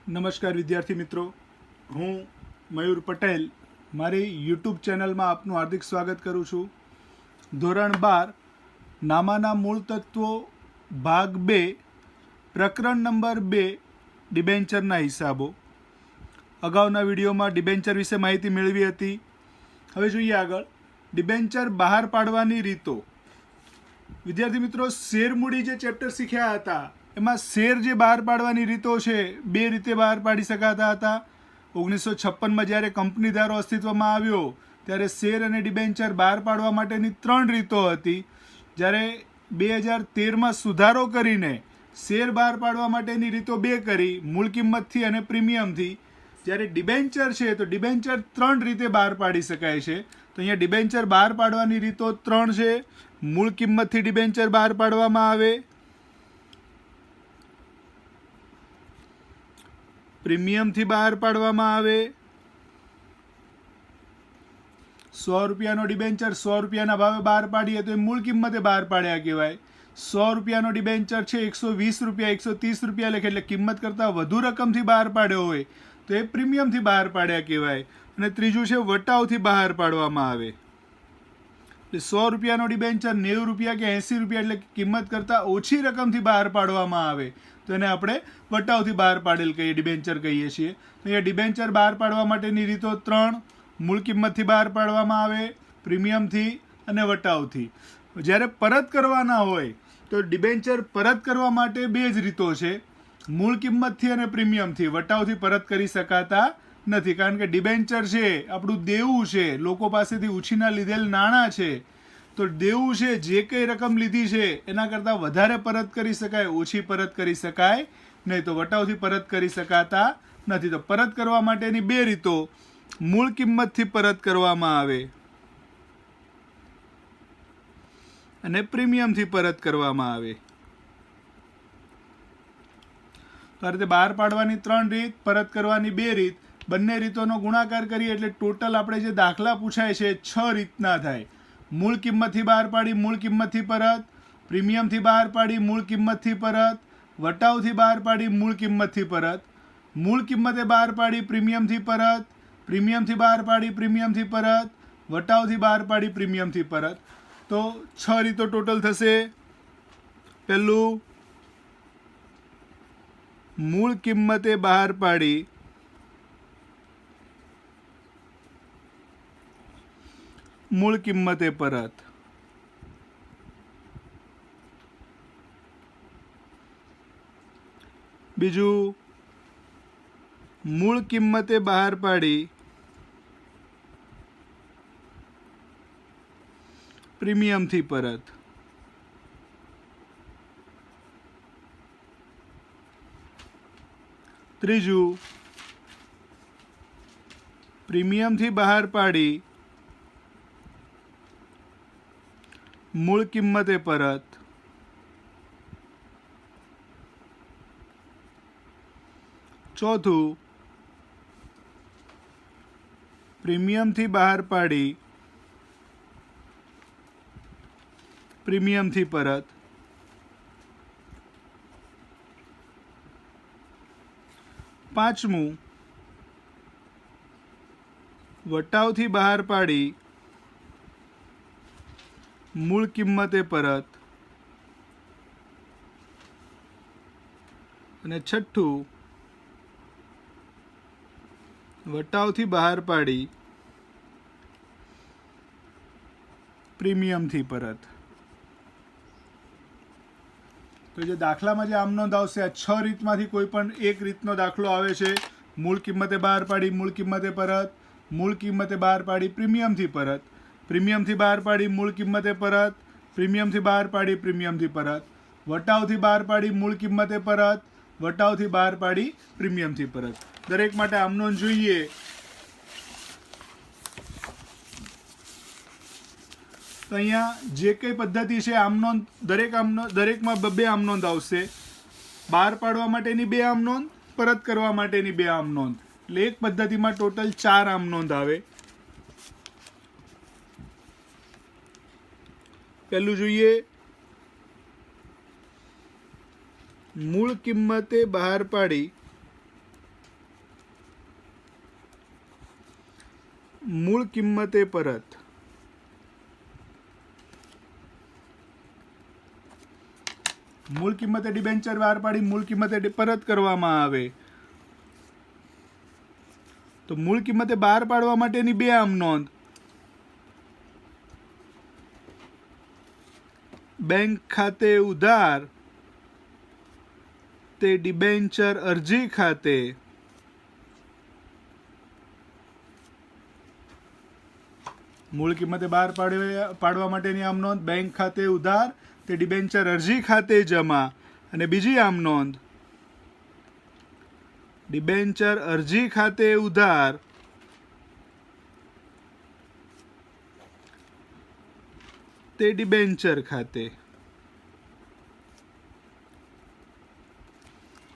નમસ્કાર વિદ્યાર્થી મિત્રો, હું મયુર પટેલ મારી યુટ્યુબ ચેનલમાં આપનું હાર્દિક સ્વાગત કરું છું. ધોરણ 12 નામાના મૂળ તત્વો ભાગ 2 પ્રકરણ નંબર 2 ડિબેન્ચરના હિસાબો. અગાઉના વિડીયોમાં ડિબેન્ચર વિશે માહિતી મેળવી હતી. હવે જોઈએ આગળ. ડિબેન્ચર બહાર પાડવાની રીતો. વિદ્યાર્થી મિત્રો, શેરમૂડી જે ચેપ્ટર શીખ્યા હતા એમાં શેર જે બહાર પાડવાની રીતો છે બે રીતે બહાર પાડી શકાતા હતા. 1956માં જ્યારે કંપની ધારો અસ્તિત્વમાં આવ્યો ત્યારે શેર અને ડિબેન્ચર બહાર પાડવા માટેની 3 રીતો હતી. જ્યારે 2013માં સુધારો કરીને શેર બહાર પાડવા માટેની રીતો 2 કરી, મૂળ કિંમતથી અને પ્રીમિયમથી. જ્યારે ડિબેન્ચર છે તો ડિબેન્ચર 3 રીતે બહાર પાડી શકાય છે. તો અહીંયા ડિબેન્ચર બહાર પાડવાની રીતો 3 છે. મૂળ કિંમતથી ડિબેન્ચર બહાર પાડવામાં આવે, પ્રીમિયમથી બહાર પાડવામાં આવે. 100 રૂપિયાનો ડિબેન્ચર 100 રૂપિયાના ભાવે બહાર પાડીએ તો એ મૂળ કિંમતે બહાર પાડ્યા કહેવાય. 100 રૂપિયાનો ડિબેન્ચર છે 120 રૂપિયા 130 રૂપિયા લખે એટલે કિંમત કરતાં વધુ રકમથી બહાર પાડ્યો હોય તો એ પ્રીમિયમથી બહાર પાડ્યા કહેવાય. અને ત્રીજું છે વટાવથી બહાર પાડવામાં આવે. એટલે 100 રૂપિયાનો ડિબેન્ચર 90 રૂપિયા કે 80 રૂપિયા એટલે કિંમત કરતાં ઓછી રકમથી બહાર પાડવામાં આવે તો એને આપણે વટાવથી બહાર પાડેલ ડિબેન્ચર કહીએ છીએ. તો અહીંયા ડિબેન્ચર બહાર પાડવા માટેની રીતો 3: મૂળ કિંમતથી બહાર પાડવામાં આવે, પ્રીમિયમથી અને વટાવથી. જ્યારે પરત કરવાના હોય તો ડિબેન્ચર પરત કરવા માટે 2 જ રીતો છે, મૂળ કિંમતથી અને પ્રીમિયમથી. વટાવથી પરત કરી શકાતા નથી, કારણ કે ડિબેન્ચર છે આપણું દેવું છે, લોકો પાસેથી ઉછીના લીધેલ નાણાં છે. તો દેવું છે, જે કંઈ રકમ લીધી છે એના કરતાં વધારે પરત કરી શકાય, ઓછી પરત કરી શકાય નહીં. તો વટાવથી પરત કરી શકાતા નથી. તો પરત કરવા માટેની 2 રીતો: મૂળ કિંમતથી પરત કરવામાં આવે અને પ્રીમિયમથી પરત કરવામાં આવે. તો આ રીતે બહાર પાડવાની 3 રીત, પરત કરવાની 2 રીત. બંને રીતોનો ગુણાકાર કરીએ એટલે ટોટલ આપણે જે દાખલા પૂછાય છે 6 રીતના થાય. મૂળ કિંમતથી બહાર પાડી મૂળ કિંમતથી પરત, પ્રીમિયમથી બહાર પાડી મૂળ કિંમતથી પરત, વટાવથી બહાર પાડી મૂળ કિંમતથી પરત, મૂળ કિંમતે બહાર પાડી પ્રીમિયમથી પરત, પ્રીમિયમથી બહાર પાડી પ્રીમિયમથી પરત, વટાવથી બહાર પાડી પ્રીમિયમથી પરત. તો 6 રીતો ટોટલ થશે. પહેલું, મૂળ કિંમતે બહાર પાડી મૂળ કિંમતે પરત. બીજું, મૂળ કિંમતે બહાર પાડી પ્રીમિયમથી પરત. ત્રીજું, પ્રીમિયમથી બહાર પાડી મૂળ કિંમતે પરત. ચોથું, પ્રીમિયમથી બહાર પાડી પ્રીમિયમથી પરત. પાંચમું, વટાવથી બહાર પાડી મૂળ કિંમતે પરત. અને છઠ્ઠું, વટાવથી બહાર પાડી પ્રીમિયમથી પરત. તો જે દાખલામાં જે આમ નોંધ આવશે, આ 6 રીતમાંથી કોઈ પણ એક રીતનો દાખલો આવે છે. મૂળ કિંમતે બહાર પાડી મૂળ કિંમતે પરત, મૂળ કિંમતે બહાર પાડી પ્રીમિયમથી પરત, પ્રીમિયમથી બહાર પાડી મૂળ કિંમતે પરત, પ્રીમિયમથી બહાર પાડી પ્રીમિયમથી પરત, વટાવથી બહાર પાડી મૂળ કિંમતે પરત, વટાવથી બહાર પાડી પ્રીમિયમથી પરત. દરેક માટે આમ નોંધ જોઈએ. તો અહીંયા જે કંઈ પદ્ધતિ છે આમ નોંધ, દરેકમાં 2 આમ નોંધ આવશે. બહાર પાડવા માટેની 2 આમ નોંધ, પરત કરવા માટેની 2 આમ નોંધ. એટલે એક પદ્ધતિમાં ટોટલ 4 આમ નોંધ આવે. પહેલું જોઈએ, મૂળ કિંમતે બહાર પાડી મૂળ કિંમતે પરત. મૂળ કિંમતે ડિબેન્ચર બહાર પાડી મૂળ કિંમતે પરત કરવામાં આવે તો મૂળ કિંમતે બહાર પાડવા માટેની બે આમ નોંધ. બેંક ખાતે ઉધાર તે ડિબેન્ચર અરજી ખાતે મૂળ કિંમતે બહાર પાડવા માટેની આમ નોંધ. બેંક ખાતે ઉધાર તે ડિબેન્ચર અરજી ખાતે જમા. અને બીજી આમ નોંધ, ડિબેન્ચર અરજી ખાતે ઉધાર તે ડિબેન્ચર ખાતે.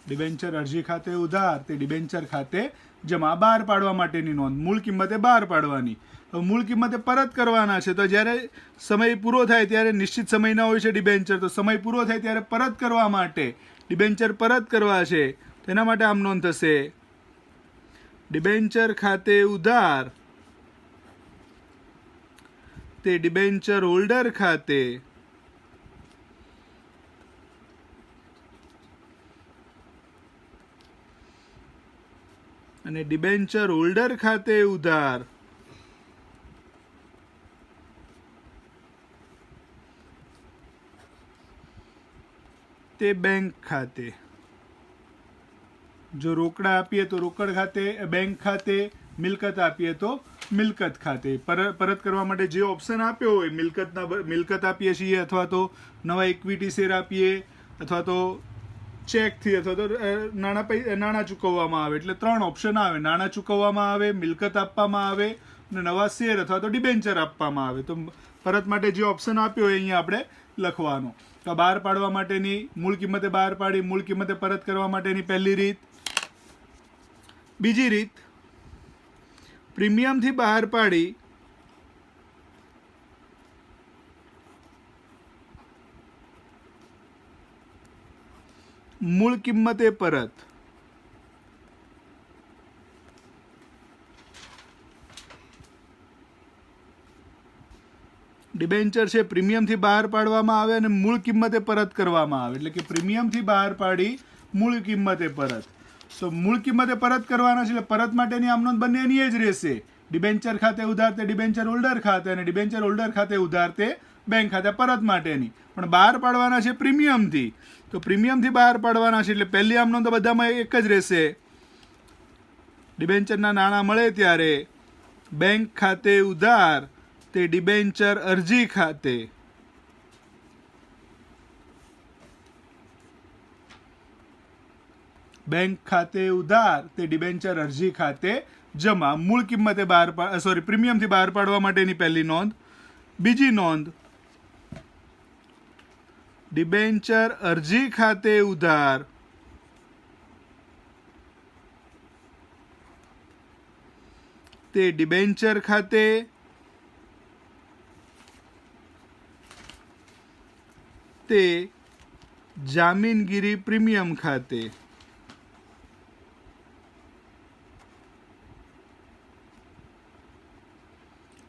ડિબેન્ચર અરજી ખાતે ઉધાર તે ડિબેન્ચર ખાતે જમા. બહાર પાડવા માટેની નોંધ. મૂળ કિંમતે બહાર પાડવાની. તો મૂળ કિંમતે પરત કરવાના છે તો જ્યારે સમય પૂરો થાય ત્યારે નિશ્ચિત સમયના હોય છે ડિબેન્ચર, તો સમય પૂરો થાય ત્યારે પરત કરવા માટે ડિબેન્ચર પરત કરવા છે તો એના માટે આમ નોંધ થશે ડિબેન્ચર ખાતે ઉધાર તે ડિબેન્ચર હોલ્ડર ખાતે અને ડિબેન્ચર હોલ્ડર ખાતે ઉધાર તે બેંક ખાતે. જો રોકડા આપીએ તો રોકડ ખાતે, બેંક ખાતે, મિલકત આપીએ તો મિલકત ખાતે. પરત કરવા માટે જે ઓપ્શન આપ્યો હોય મિલકત આપીએ છીએ અથવા તો નવા ઇક્વિટી શેર આપીએ અથવા તો ચેકથી અથવા તો નાણાં ચૂકવવામાં આવે. એટલે 3 ઓપ્શન આવે. નાણાં ચૂકવવામાં આવે, મિલકત આપવામાં આવે અને નવા શેર અથવા તો ડિબેન્ચર આપવામાં આવે. તો પરત માટે જે ઓપ્શન આપ્યો હોય અહીંયા આપણે લખવાનો. તો બહાર પાડવા માટેની મૂળ કિંમતે બહાર પાડી મૂળ કિંમતે પરત કરવા માટેની પહેલી રીત. બીજી રીત, પ્રીમિયમથી બહાર પાડી મૂળ કિંમતે પરત. ડિબેન્ચર છે પ્રીમિયમથી બહાર પાડવામાં આવે અને મૂળ કિંમતે પરત કરવામાં આવે. એટલે કે પ્રીમિયમથી બહાર પાડી મૂળ કિંમતે પરત. તો મૂળ કિંમતે પરત કરવાના છે એટલે પરત માટેની આમ નોંધ બંનેની જ રહેશે. ડિબેન્ચર ખાતે ઉધાર તે ડિબેન્ચર હોલ્ડર ખાતે અને ડિબેન્ચર હોલ્ડર ખાતે ઉધાર તે બેંક ખાતે પરત માટેની. પણ બહાર પાડવાના છે પ્રીમિયમથી. તો પ્રીમિયમથી બહાર પાડવાના છે એટલે પહેલી આમ નોંધ તો બધામાં એક જ રહેશે. ડિબેન્ચરના નાણાં મળે ત્યારે બેંક ખાતે ઉધાર તે ડિબેન્ચર અરજી ખાતે બેંક ખાતે ઉધાર તે ડિબેન્ચર અરજી ખાતે જમા. મૂળ કિંમતે પ્રીમિયમથી બહાર પાડવા માટેની પહેલી નોંધ. બીજી નોંધ, ડિબેન્ચર અરજી ખાતે ઉધાર તે ડિબેન્ચર ખાતે તે જામીનગીરી પ્રીમિયમ ખાતે.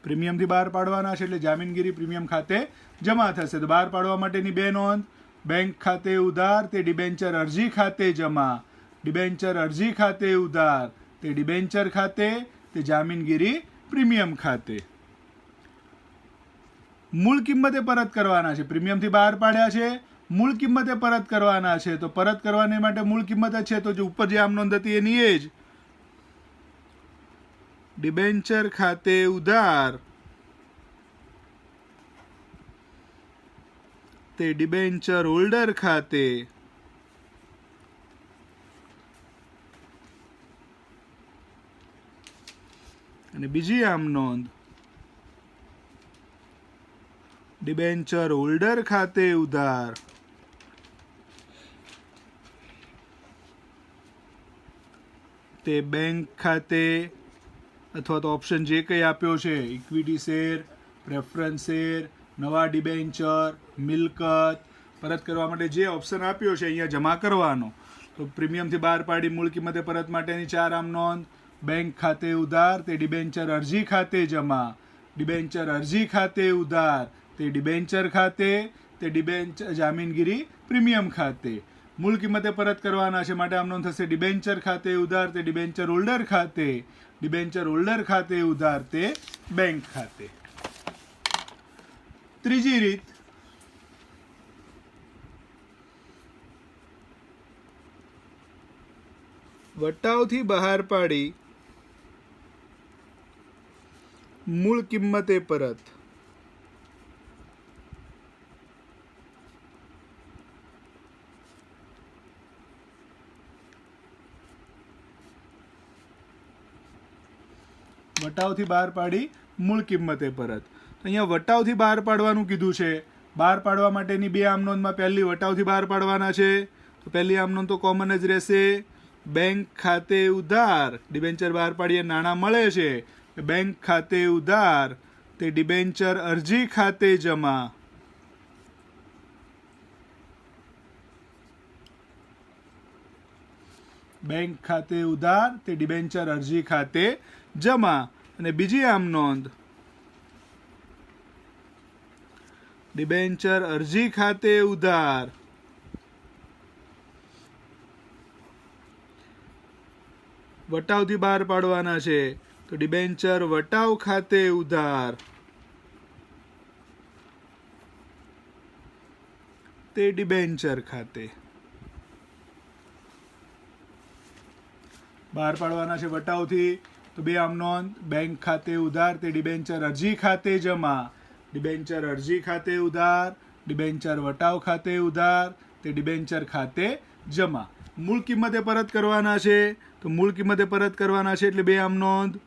પ્રીમિયમથી બહાર પાડવાના છે એટલે જામીનગીરી પ્રીમિયમ ખાતે જમા થશે. તો બહાર પાડવા માટેની બે નોંધ, બેંક ખાતે ઉધાર તે ડિબેન્ચર અરજી ખાતે જમા. ડિબેન્ચર અરજી ખાતે ઉધાર તે ડિબેન્ચર ખાતે તે જામીનગીરી પ્રીમિયમ ખાતે. મૂળ કિંમતે પરત કરવાના છે. પ્રીમિયમથી બહાર પાડ્યા છે, મૂળ કિંમતે પરત કરવાના છે. તો પરત કરવાને માટે મૂળ કિંમત જ છે તો જે ઉપર જે આમ નોંધ હતી એની એ જ. ડિબેન્ચર ખાતે ઉધાર તે ડિબેન્ચર હોલ્ડર ખાતે અને બીજી આમ નોંધ, ડિબેન્ચર હોલ્ડર ખાતે ઉધાર તે બેંક ખાતે અથવા તો ઓપ્શન જે કંઈ આપ્યો છે ઇક્વિટી શેર, પ્રેફરન્સ શેર, નવા ડિબેન્ચર, મિલકત પરત કરવા માટે જે ઓપ્શન આપ્યો છે અહીંયા જમા કરવાનો. તો પ્રીમિયમથી બહાર પાડી મૂળ કિંમતે પરત માટેની 4 આમ નોંધ, બેંક ખાતે ઉધાર તે ડિબેન્ચર અરજી ખાતે જમા, ડિબેન્ચર અરજી ખાતે ઉધાર તે ડિબેન્ચર ખાતે તે ડિબેન્ચર જામીનગીરી પ્રીમિયમ ખાતે. મૂળ કિંમતે પરત કરવાના છે માટે આમનો થશે ડિબેન્ચર ખાતે ઉધાર તે ડિબેન્ચર હોલ્ડર ખાતે, ડિબેન્ચર હોલ્ડર ખાતે ઉધાર તે બેંક ખાતે. ત્રીજી રીત, વટાવથી બહાર પાડી મૂળ કિંમતે પરત. વટાવથી બહાર પાડી મૂળ કિંમતે પરત. અહીંયા વટાવથી બહાર પાડવાનું કીધું છે. બહાર પાડવા માટેની બે આમનોંધમાં પહેલી વટાવથી બહાર પાડવાના છે, તો પહેલી આમનોંધ તો કોમન જ રહેશે. બેંક ખાતે ઉધાર ડિબેન્ચર બહાર પાડીએ નાણાં મળે છે, બેંક ખાતે ઉધાર તે ડિબેન્ચર અરજી ખાતે જમા, બેંક ખાતે ઉધાર તે ડિબેન્ચર અરજી ખાતે જમા. અને બીજી આમ નોંધ, ડિબેન્ચર અરજી ખાતે ઉધાર વટાવથી બહાર પાડવાના છે, તો ડિબેન્ચર વટાવ ખાતે ઉધાર તે ડિબેન્ચર ખાતે. બહાર પાડવાના છે વટાવથી, તો બે આમ નોંધ, બેંક ખાતે ઉધાર તે ડિબેન્ચર અરજી ખાતે જમા, ડિબેન્ચર અરજી ખાતે ઉધાર ડિબેન્ચર વટાવ ખાતે ઉધાર તે ડિબેન્ચર ખાતે જમા. મૂળ કિંમતે પરત કરવાના છે, તો મૂળ કિંમતે પરત કરવાના છે એટલે બે આમ નોંધ,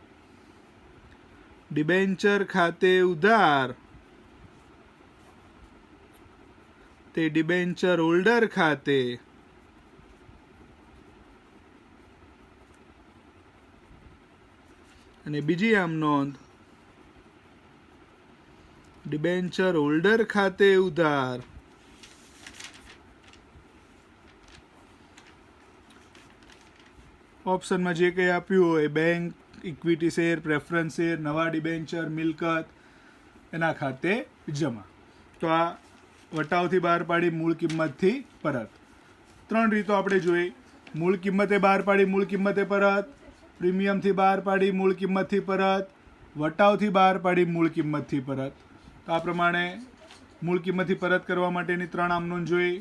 ડિબેન્ચર ખાતે ઉધાર તે ડિબેન્ચર હોલ્ડર ખાતે, અને બીજી આમ નોંધ, ડિબેન્ચર હોલ્ડર ખાતે ઉધાર ઓપ્શનમાં જે કંઈ આપ્યું હોય bank, equity share, preference share, નવા ડિબેન્ચર, મિલકત એના ખાતે જમા. તો આ વટાવથી બહાર પાડી મૂળ કિંમતથી પરત. ત્રણ રીતો આપણે જોઈ. મૂળ કિંમતે બહાર પાડી મૂળ કિંમતે પરત, પ્રીમિયમથી બહાર પાડી મૂળ કિંમતથી પરત, વટાવથી બહાર પાડી મૂળ કિંમતથી પરત. તો આ પ્રમાણે મૂળ કિંમતથી પરત કરવા માટેની ત્રણ આમનોંધ જોઈ.